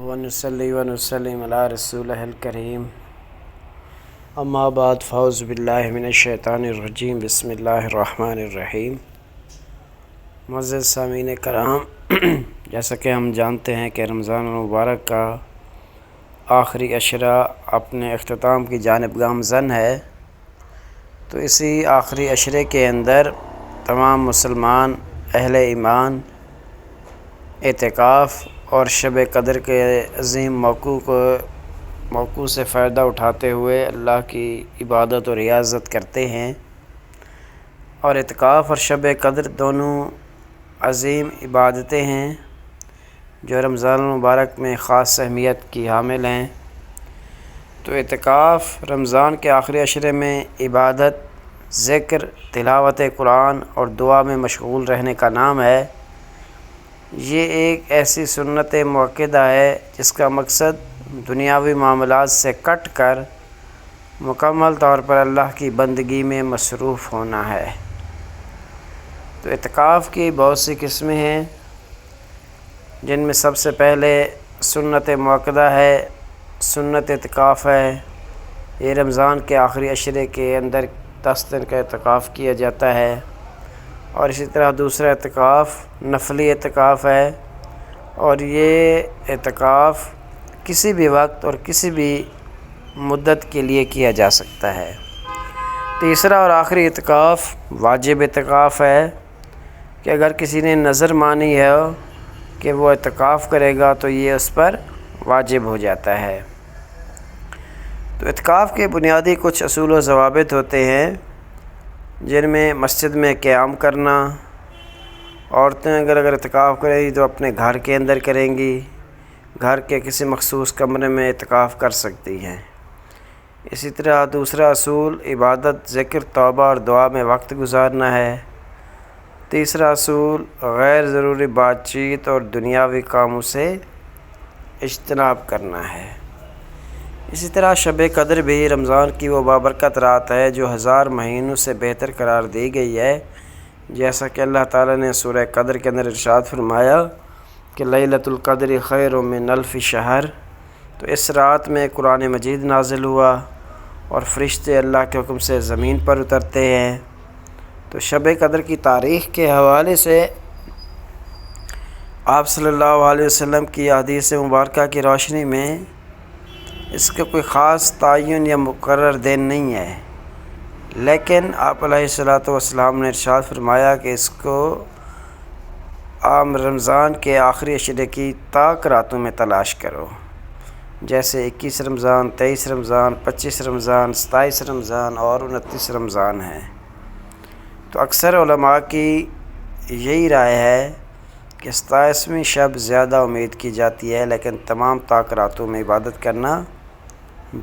ونصلی ونسلم علی رسولہ الکریم اما بعد فاعوذ باللہ من الشیطان الرجیم بسم اللہ الرحمن الرحیم۔ معزز سامعین کرام، جیسا کہ ہم جانتے ہیں کہ رمضان المبارک کا آخری عشرہ اپنے اختتام کی جانب گامزن ہے، تو اسی آخری عشرے کے اندر تمام مسلمان اہل ایمان اعتکاف اور شب قدر کے عظیم موقع سے فائدہ اٹھاتے ہوئے اللہ کی عبادت اور ریاضت کرتے ہیں۔ اور اعتکاف اور شب قدر دونوں عظیم عبادتیں ہیں جو رمضان المبارک میں خاص اہمیت کی حامل ہیں۔ تو اعتکاف رمضان کے آخری عشرے میں عبادت، ذکر، تلاوت قرآن اور دعا میں مشغول رہنے کا نام ہے۔ یہ ایک ایسی سنت موقدہ ہے جس کا مقصد دنیاوی معاملات سے کٹ کر مکمل طور پر اللہ کی بندگی میں مصروف ہونا ہے۔ تو اعتکاف کی بہت سی قسمیں ہیں، جن میں سب سے پہلے سنت موقدہ ہے، سنت اعتکاف ہے۔ یہ رمضان کے آخری عشرے کے اندر 10 دن کا اعتکاف کیا جاتا ہے۔ اور اسی طرح دوسرا اعتکاف نفلی اعتکاف ہے، اور یہ اعتکاف کسی بھی وقت اور کسی بھی مدت کے لیے کیا جا سکتا ہے۔ تیسرا اور آخری اعتکاف واجب اعتکاف ہے کہ اگر کسی نے نظر مانی ہے کہ وہ اعتکاف کرے گا تو یہ اس پر واجب ہو جاتا ہے۔ تو اعتکاف کے بنیادی کچھ اصول و ضوابط ہوتے ہیں، جن میں مسجد میں قیام کرنا۔ عورتیں اگر اعتکاف کریں گی تو اپنے گھر کے اندر کریں گی، گھر کے کسی مخصوص کمرے میں اعتکاف کر سکتی ہیں۔ اسی طرح دوسرا اصول عبادت، ذکر، توبہ اور دعا میں وقت گزارنا ہے۔ تیسرا اصول غیر ضروری بات چیت اور دنیاوی کاموں سے اجتناب کرنا ہے۔ اسی طرح شب قدر بھی رمضان کی وہ بابرکت رات ہے جو 1000 مہینوں سے بہتر قرار دی گئی ہے، جیسا کہ اللہ تعالیٰ نے سورہ قدر کے اندر ارشاد فرمایا کہ لیلۃ القدر خیر من الف شہر۔ تو اس رات میں قرآن مجید نازل ہوا اور فرشتے اللہ کے حکم سے زمین پر اترتے ہیں۔ تو شب قدر کی تاریخ کے حوالے سے آپ صلی اللہ علیہ وسلم کی احادیث مبارکہ کی روشنی میں اس کا کوئی خاص تعین یا مقرر دن نہیں ہے، لیکن آپ علیہ الصلوۃ والسلام نے ارشاد فرمایا کہ اس کو عام رمضان کے آخری عشرے کی طاق راتوں میں تلاش کرو، جیسے 21 رمضان، 23 رمضان، 25 رمضان، 27 رمضان اور 29 رمضان ہیں۔ تو اکثر علماء کی یہی رائے ہے کہ 27ویں شب زیادہ امید کی جاتی ہے، لیکن تمام طاق راتوں میں عبادت کرنا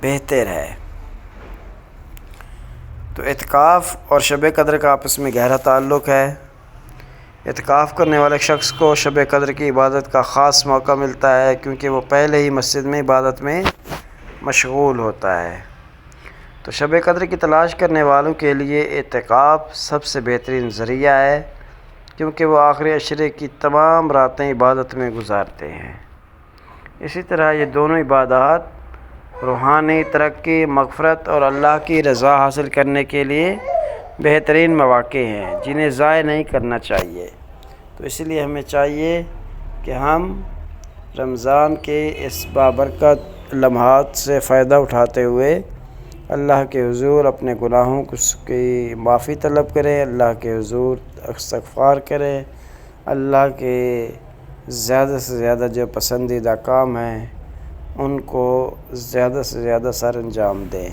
بہتر ہے۔ تو اعتکاف اور شب قدر کا آپس میں گہرا تعلق ہے۔ اعتکاف کرنے والے شخص کو شب قدر کی عبادت کا خاص موقع ملتا ہے، کیونکہ وہ پہلے ہی مسجد میں عبادت میں مشغول ہوتا ہے۔ تو شب قدر کی تلاش کرنے والوں کے لیے اعتکاف سب سے بہترین ذریعہ ہے، کیونکہ وہ آخری عشرے کی تمام راتیں عبادت میں گزارتے ہیں۔ اسی طرح یہ دونوں عبادات روحانی ترقی، مغفرت اور اللہ کی رضا حاصل کرنے کے لیے بہترین مواقع ہیں، جنہیں ضائع نہیں کرنا چاہیے۔ تو اس لیے ہمیں چاہیے کہ ہم رمضان کے اس بابرکت لمحات سے فائدہ اٹھاتے ہوئے اللہ کے حضور اپنے گناہوں کی معافی طلب کریں، اللہ کے حضور استغفار کریں، اللہ کے زیادہ سے زیادہ جو پسندیدہ کام ہیں ان کو زیادہ سے زیادہ سر انجام دیں۔